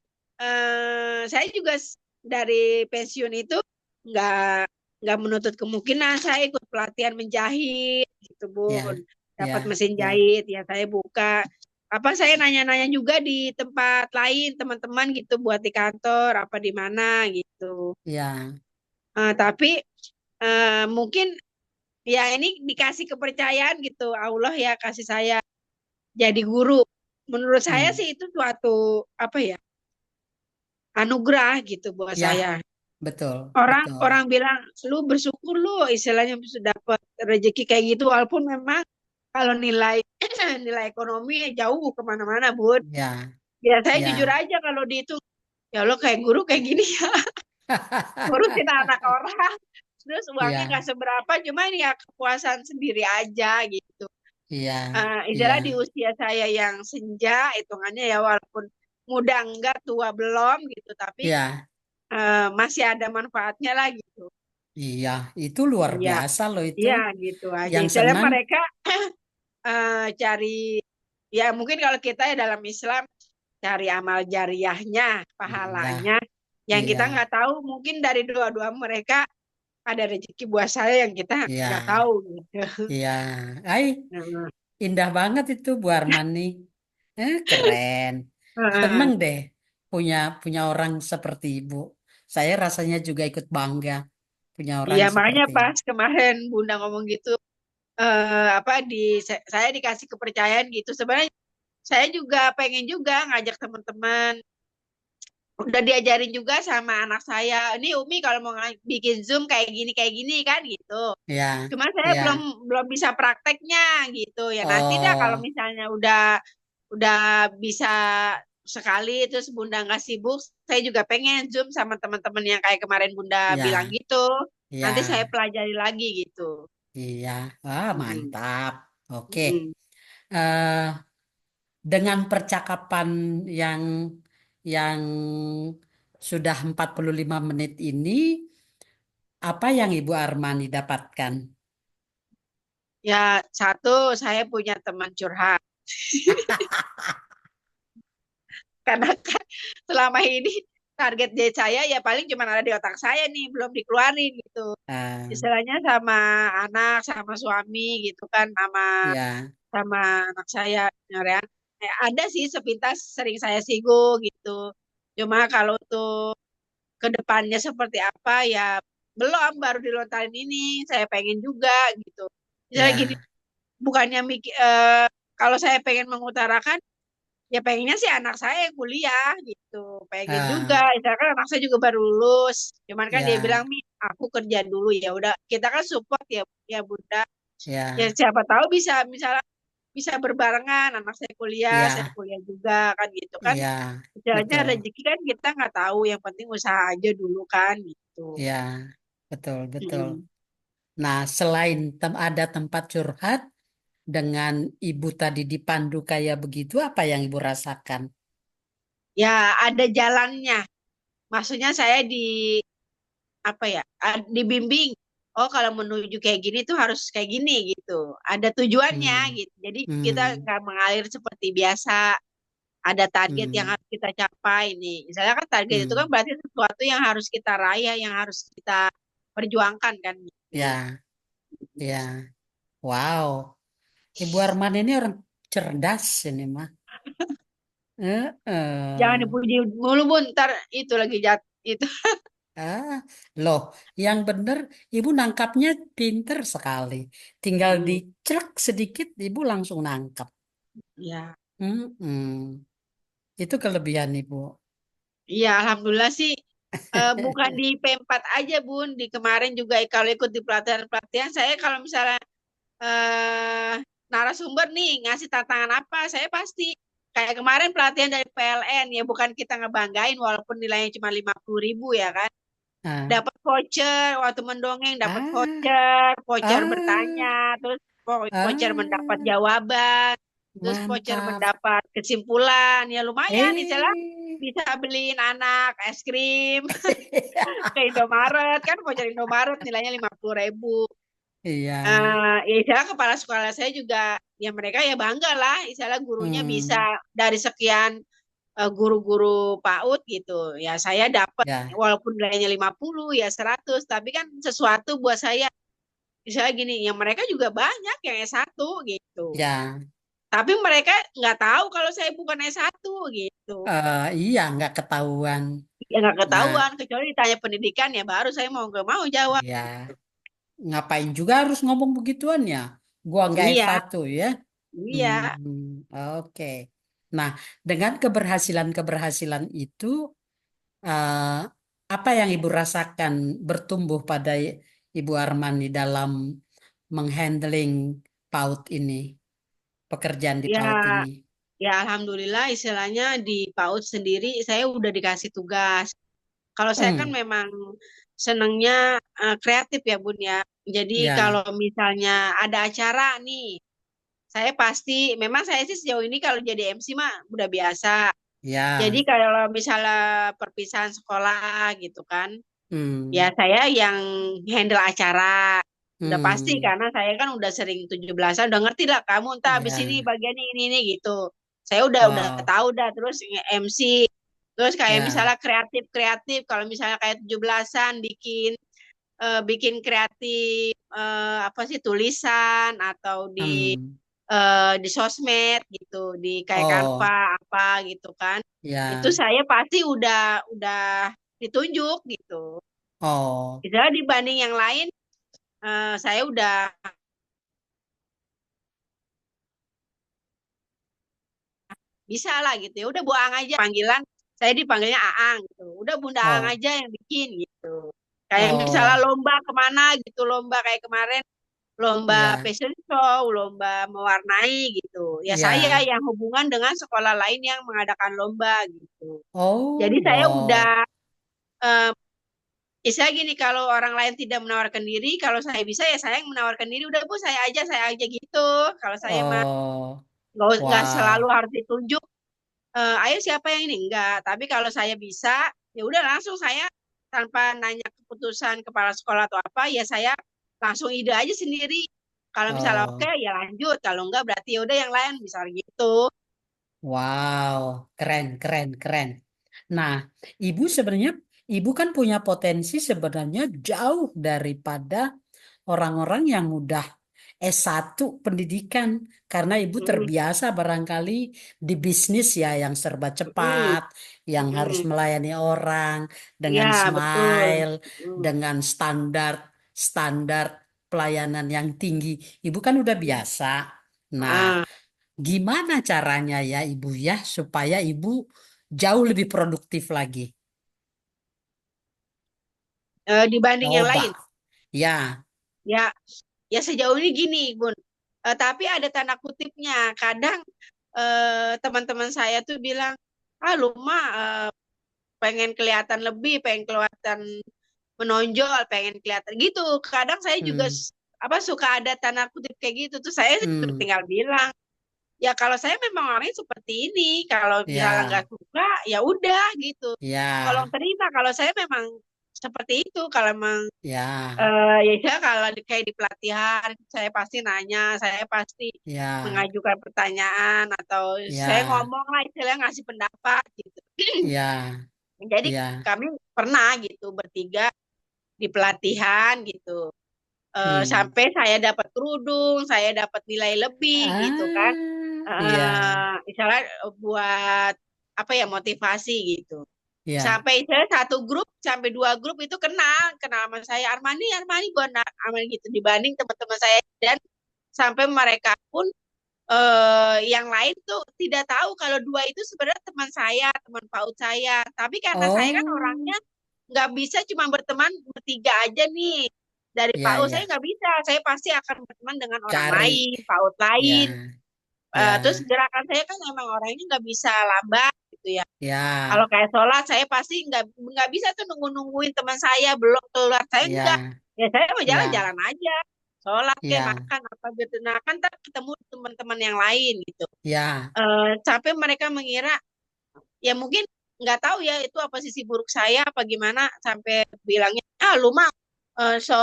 saya juga dari pensiun itu nggak nggak menutup kemungkinan saya ikut pelatihan menjahit gitu Bun, ya, dapat ya, mesin ya, jahit ya saya buka apa saya nanya-nanya juga di tempat lain teman-teman gitu buat di kantor apa di mana gitu. ya, Tapi mungkin ya ini dikasih kepercayaan gitu Allah ya kasih saya jadi guru, menurut saya hmm. sih itu suatu apa ya, anugerah gitu buat Ya, saya. betul, Orang betul. orang bilang lu bersyukur lu istilahnya bisa dapat rezeki kayak gitu walaupun memang kalau nilai nilai ekonomi jauh kemana-mana bud. Ya, Ya saya jujur ya. aja kalau dihitung ya lo kayak guru kayak gini ya ngurusin anak orang terus uangnya nggak Iya, seberapa cuman ya kepuasan sendiri aja gitu. iya, iya, Istilah di usia saya yang senja hitungannya ya walaupun muda enggak tua belum gitu tapi iya, masih ada manfaatnya lah gitu. iya. Itu luar Iya, biasa loh itu. iya gitu aja. Yang Istilah senang, mereka cari ya mungkin kalau kita ya dalam Islam cari amal jariahnya, iya, pahalanya. Yang iya, kita nggak tahu mungkin dari doa-doa mereka ada rezeki buat saya yang kita iya, nggak tahu gitu. iya. Ay, Nah, indah banget itu Bu Armani. Keren. eh, Seneng deh punya punya orang seperti Ibu. Saya rasanya juga ikut bangga punya orang Iya makanya seperti Ibu. pas kemarin Bunda ngomong gitu, apa saya dikasih kepercayaan gitu. Sebenarnya saya juga pengen juga ngajak teman-teman udah diajarin juga sama anak saya. Ini Umi kalau mau bikin Zoom kayak gini kan gitu. Ya, Cuma saya belum ya. belum bisa prakteknya gitu. Ya nanti dah kalau Oh, misalnya udah bisa sekali terus Bunda nggak sibuk, saya juga pengen Zoom sama teman-teman yang kayak kemarin Bunda bilang ya, gitu. Nanti saya ya, pelajari lagi gitu. iya. Wah, Mm-mm. mantap. Oke. Mm-mm. eh dengan percakapan yang yang sudah 45 menit ini, apa yang Ibu Armani dapatkan? Ya satu saya punya teman curhat. Karena kan selama ini target date saya ya paling cuma ada di otak saya nih, belum dikeluarin gitu. Eh, Istilahnya sama anak, sama suami gitu kan, sama ya, sama anak saya nyorean. Ada sih sepintas sering saya singgung gitu. Cuma kalau untuk kedepannya seperti apa ya belum baru dilontarin ini. Saya pengen juga gitu. Misalnya gini, ya, bukannya kalau saya pengen mengutarakan ya pengennya sih anak saya yang kuliah gitu pengen juga eh, misalkan anak saya juga baru lulus cuman kan dia bilang ya, mi aku kerja dulu ya udah kita kan support ya ya bunda ya ya, siapa tahu bisa misalnya bisa berbarengan anak saya ya, kuliah juga kan gitu kan ya, jalannya betul. rezeki kan kita nggak tahu yang penting usaha aja dulu kan gitu. Ya, betul, betul. Mm-mm. Nah, selain ada tempat curhat dengan Ibu tadi dipandu kayak begitu, apa yang Ibu rasakan? Ya ada jalannya maksudnya saya di apa ya dibimbing oh kalau menuju kayak gini tuh harus kayak gini gitu ada tujuannya Hmm, gitu jadi kita hmm, nggak mengalir seperti biasa ada target yang hmm, harus kita capai nih misalnya kan target itu kan hmm. berarti sesuatu yang harus kita raih yang harus kita perjuangkan kan gitu. Ya, ya. Wow. Ibu Arman ini orang cerdas ini mah. Jangan Eh. dipuji mulu bun ntar itu lagi itu Ah, loh, yang bener ibu nangkapnya pinter sekali. Tinggal Hmm, dicelek sedikit, ibu langsung nangkap. ya. Mm-mm. Itu kelebihan ibu. Iya, alhamdulillah sih bukan di P4 aja, Bun. Di kemarin juga kalau ikut di pelatihan-pelatihan, saya kalau misalnya eh narasumber nih ngasih tantangan apa, saya pasti kayak kemarin pelatihan dari PLN ya bukan kita ngebanggain walaupun nilainya cuma 50.000 ya kan. Ah, Dapat voucher waktu mendongeng, dapat ah, voucher, voucher bertanya, ah, terus voucher mendapat ah, jawaban, terus voucher mantap. mendapat kesimpulan. Ya lumayan, misalnya Eh, bisa beliin anak es krim ke Indomaret kan voucher Indomaret nilainya 50.000. iya, Ya istilah kepala sekolah saya juga ya mereka ya bangga lah istilah gurunya bisa hmm, dari sekian guru-guru PAUD gitu ya saya dapat ya, walaupun nilainya 50 ya 100 tapi kan sesuatu buat saya misalnya gini ya mereka juga banyak yang S1 gitu ya, tapi mereka nggak tahu kalau saya bukan S1 gitu iya, nggak ketahuan. ya nggak Nah, ketahuan kecuali ditanya pendidikan ya baru saya mau nggak mau jawab ya, ngapain juga harus ngomong begituan ya? Gua nggak iya S1 ya. iya Hmm, oke. Nah, dengan keberhasilan-keberhasilan itu, eh, apa yang Ibu rasakan bertumbuh pada Ibu Armani dalam menghandling PAUD ini, pekerjaan di PAUD ya ini? ya alhamdulillah istilahnya di PAUD sendiri saya udah dikasih tugas. Kalau saya kan Hmm, memang senangnya kreatif ya Bun ya. Jadi ya, kalau misalnya ada acara nih, saya pasti memang saya sih sejauh ini kalau jadi MC mah udah biasa. Jadi ya, kalau misalnya perpisahan sekolah gitu kan, ya hmm, saya yang handle acara. Udah pasti hmm, karena saya kan udah sering 17-an, udah ngerti lah kamu entah habis ini ya, bagian ini gitu. Saya udah oh, tahu dah terus MC. Terus kayak ya, misalnya kreatif-kreatif kalau misalnya kayak 17-an bikin kreatif apa sih tulisan atau hmm, di sosmed gitu, di kayak Canva oh, apa gitu kan. Itu ya, saya pasti udah ditunjuk gitu. oh, Misalnya dibanding yang lain, saya udah bisa lah gitu ya. Udah Bu Aang aja panggilan, saya dipanggilnya Aang gitu. Udah Bunda Aang oh, aja yang bikin gitu. Kayak misalnya oh, lomba kemana gitu, lomba kayak kemarin, lomba ya, fashion show, lomba mewarnai gitu. Ya saya ya, yang hubungan dengan sekolah lain yang mengadakan lomba gitu. oh, Jadi saya udah, wow. eh, istilah gini, kalau orang lain tidak menawarkan diri, kalau saya bisa ya saya yang menawarkan diri. Udah Bu, saya aja gitu. Kalau saya mah Oh, nggak selalu wah, harus ditunjuk. Ayo siapa yang ini enggak tapi kalau saya bisa ya udah langsung saya tanpa nanya keputusan kepala sekolah atau apa ya saya langsung ide aja sendiri kalau misalnya oke oh, ya lanjut kalau enggak berarti ya udah yang lain misalnya gitu. wow, keren, keren, keren. Nah, ibu sebenarnya, ibu kan punya potensi sebenarnya jauh daripada orang-orang yang udah S1 pendidikan, karena ibu Mm, terbiasa barangkali di bisnis ya yang serba mm, cepat, yang harus mm. melayani orang dengan Ya betul. smile, Mm, dengan standar standar pelayanan yang tinggi. Ibu kan udah biasa. Nah, ah, gimana caranya ya ibu ya supaya ibu jauh lebih produktif lagi? dibanding yang lain Coba, ya, ya ya sejauh ini gini Bun. Tapi ada tanda kutipnya kadang teman-teman saya tuh bilang ah lu mah pengen kelihatan lebih, pengen kelihatan menonjol, pengen kelihatan gitu. Kadang saya juga hmm, apa suka ada tanda kutip kayak gitu. Tuh saya hmm, tinggal bilang, ya kalau saya memang orangnya seperti ini. Kalau misalnya nggak ya, suka, ya udah gitu. Tolong ya, terima. Kalau saya memang seperti itu. Kalau memang ya, ya saya kalau kayak di pelatihan, saya pasti nanya, saya pasti ya, mengajukan pertanyaan atau saya ya, ngomong lah, istilahnya ngasih pendapat gitu. ya, Jadi ya, kami pernah gitu bertiga di pelatihan gitu. hmm. Sampai saya dapat kerudung, saya dapat nilai lebih gitu kan. Ah, ya, Misalnya buat apa ya motivasi gitu. ya, Sampai saya satu grup sampai 2 grup itu kenal sama saya, Armani, Armani, Bona, Armani gitu dibanding teman-teman saya, dan sampai mereka pun yang lain tuh tidak tahu kalau dua itu sebenarnya teman saya, teman PAUD saya. Tapi karena saya kan Oh, orangnya nggak bisa cuma berteman bertiga aja nih. Dari ya, PAUD saya ya. nggak bisa. Saya pasti akan berteman dengan orang Cari. lain, PAUD lain. Ya, ya, Terus gerakan saya kan emang orangnya nggak bisa lambat gitu ya. Kalau ya, kayak sholat saya pasti nggak bisa tuh nungguin teman saya belum keluar, saya enggak. ya, Ya saya mau ya, jalan-jalan aja, sholat kayak ya, makan apa gitu. Nah kan ntar ketemu teman-teman yang lain gitu. ya. Sampai mereka mengira ya mungkin nggak tahu ya itu apa sisi buruk saya apa gimana, sampai bilangnya lu mah so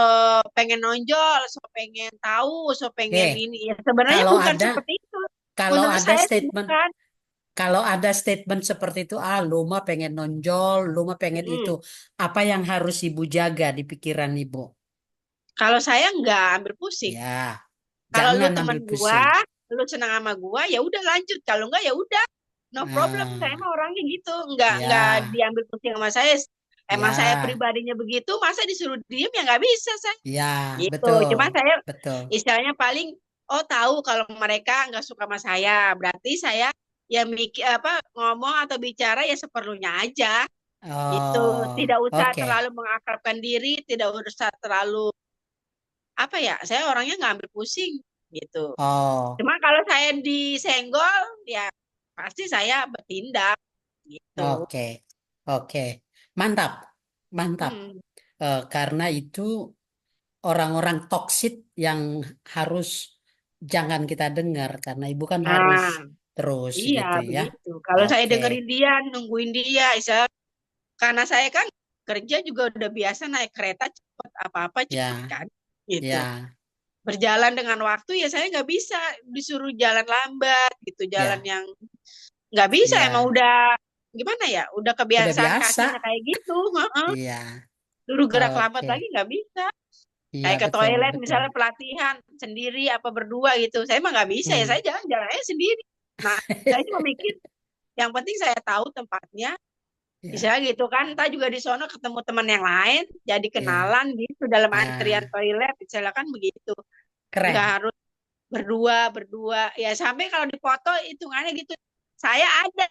pengen nonjol, so pengen tahu, so pengen Oke, ini, ya sebenarnya kalau bukan ada, seperti itu. kalau Menurut ada saya sih statement, bukan. kalau ada statement seperti itu, lu mah pengen nonjol, lu mah pengen itu. Mm. Apa yang harus ibu jaga di pikiran ibu? Kalau saya nggak ambil pusing. Ya, Kalau lu jangan temen ambil gua, pusing. lu senang sama gua, ya udah lanjut. Kalau enggak ya udah, no problem. Saya Ah, mah orangnya gitu, nggak ya, diambil pusing sama saya. Emang saya ya, pribadinya begitu, masa disuruh diem ya nggak bisa saya. ya, Gitu. betul, Cuma saya betul. istilahnya paling tahu kalau mereka nggak suka sama saya, berarti saya ya mikir apa ngomong atau bicara ya seperlunya aja. Gitu. Oh, Tidak usah oke. terlalu mengakrabkan diri, tidak usah terlalu apa ya. Saya orangnya nggak ambil pusing gitu. Oh, Cuma kalau saya disenggol, ya pasti saya bertindak gitu. oke, oke. Mantap, mantap. Hmm. Karena itu orang-orang toksit yang harus jangan kita dengar karena ibu kan harus Nah, terus iya gitu ya. begitu. Kalau saya Oke, dengerin dia, nungguin dia, karena saya kan kerja juga udah biasa naik kereta cepet, apa-apa cepet ya, kan, gitu. ya, Berjalan dengan waktu ya saya nggak bisa disuruh jalan lambat gitu, jalan ya, yang nggak bisa. Emang ya. udah gimana ya, udah Udah kebiasaan biasa. kakinya kayak gitu. Heeh. Iya, Dulu gerak lambat oke. lagi nggak bisa. Iya, Kayak ke betul, toilet betul. misalnya pelatihan sendiri apa berdua gitu, saya mah nggak bisa ya, Hmm, saya jalan-jalan aja sendiri. Nah saya cuma mikir yang penting saya tahu tempatnya, ya, misalnya gitu kan, entah juga di sono ketemu teman yang lain jadi ya. kenalan gitu dalam antrian Nah, toilet misalnya kan begitu. Nggak keren. harus berdua berdua ya, sampai kalau dipoto hitungannya gitu saya ada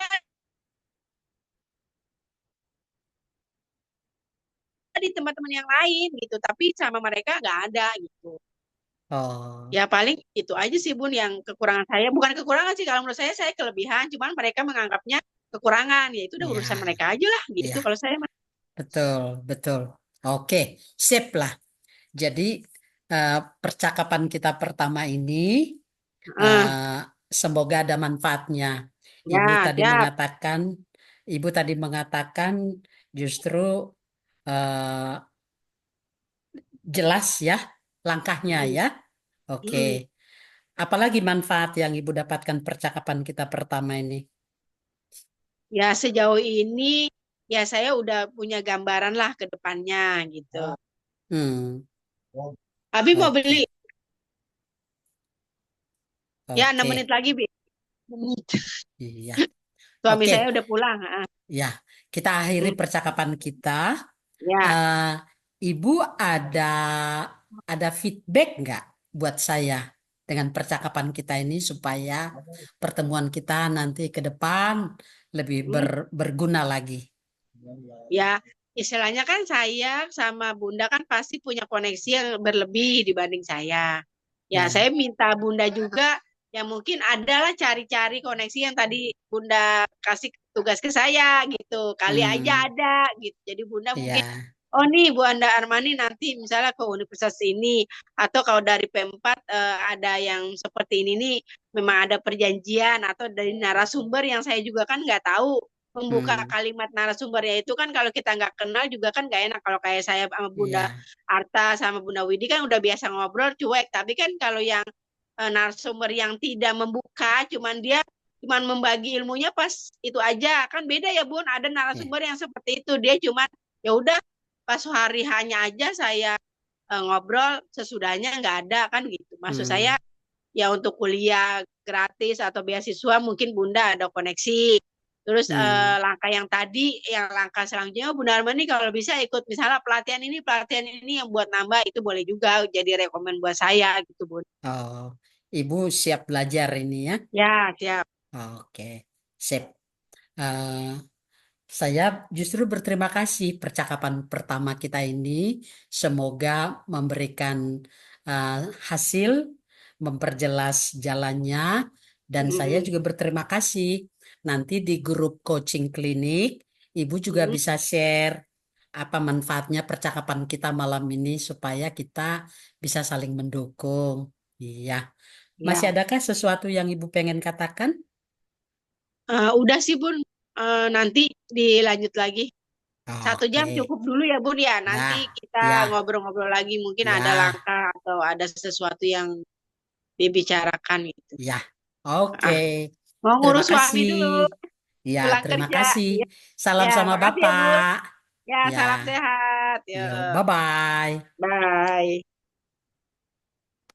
di teman-teman yang lain gitu, tapi sama mereka nggak ada gitu. Oh, Ya paling itu aja sih Bun yang kekurangan saya. Bukan kekurangan sih, kalau menurut saya kelebihan. Cuman mereka menganggapnya kekurangan. Ya itu udah urusan ya, mereka aja lah gitu. ya. Kalau saya mah. Betul, betul. Oke, sip lah. Jadi, eh, percakapan kita pertama ini, Eh, eh, semoga ada manfaatnya. Ibu ya tadi siap. mengatakan, Ibu tadi mengatakan justru eh, jelas ya langkahnya Mm, ya. Oke. mm. Apalagi manfaat yang Ibu dapatkan percakapan kita pertama ini? Ya sejauh ini ya saya udah punya gambaran lah ke depannya gitu. Hmm, Abi mau beli oke, ya 6 menit oke, lagi Bi. Menit. iya, Suami oke, saya udah pulang. Ah. ya. Kita akhiri Hmm. percakapan kita. Ya. Eh, Ibu ada feedback nggak buat saya dengan percakapan kita ini supaya pertemuan kita nanti ke depan lebih Hmm. berguna lagi? Ya, istilahnya kan saya sama Bunda kan pasti punya koneksi yang berlebih dibanding saya. Ya, saya Ya, minta Bunda juga yang mungkin adalah cari-cari koneksi yang tadi Bunda kasih tugas ke saya gitu. Kali aja hmm, ada gitu. Jadi Bunda mungkin, ya, oh nih Bu Anda Armani nanti misalnya ke universitas ini, atau kalau dari P4 ada yang seperti ini nih, memang ada perjanjian atau dari narasumber yang saya juga kan nggak tahu membuka hmm, kalimat narasumbernya itu kan, kalau kita nggak kenal juga kan nggak enak. Kalau kayak saya sama Bunda ya, Arta sama Bunda Widi kan udah biasa ngobrol cuek, tapi kan kalau yang narasumber yang tidak membuka, cuman dia cuman membagi ilmunya pas itu aja kan beda ya Bun. Ada ya, narasumber yang seperti itu, dia cuman ya udah pas hari hanya aja saya ngobrol, sesudahnya nggak ada kan gitu. Maksud saya hmm, ya untuk kuliah gratis atau beasiswa mungkin Bunda ada koneksi. Terus Hmm. langkah yang tadi, yang langkah selanjutnya Bunda Armani kalau bisa ikut misalnya pelatihan ini yang buat nambah itu boleh juga jadi rekomen buat saya gitu Bun. Oh, Ibu siap belajar ini ya? Ya, siap. Oke, sip. Eh, saya justru berterima kasih percakapan pertama kita ini. Semoga memberikan eh, hasil, memperjelas jalannya, dan saya Mm-mm. juga berterima kasih. Nanti di grup coaching klinik, Ibu juga Mm-mm. bisa share apa manfaatnya percakapan kita malam ini supaya kita bisa saling mendukung. Iya. Masih Ya. adakah sesuatu yang Ibu pengen katakan? Udah sih Bun. Nanti dilanjut lagi. 1 jam Oke. cukup dulu ya Bun ya. Nanti Ya, kita ya, ngobrol-ngobrol lagi. Mungkin ada ya, langkah atau ada sesuatu yang dibicarakan gitu. ya. Oke. Ah, mau Terima ngurus suami kasih. dulu, Ya, pulang terima kerja. kasih. Ya, Salam ya, sama makasih ya Bun. Bapak. Ya, Ya, salam sehat. Ya, yo, bye-bye. bye.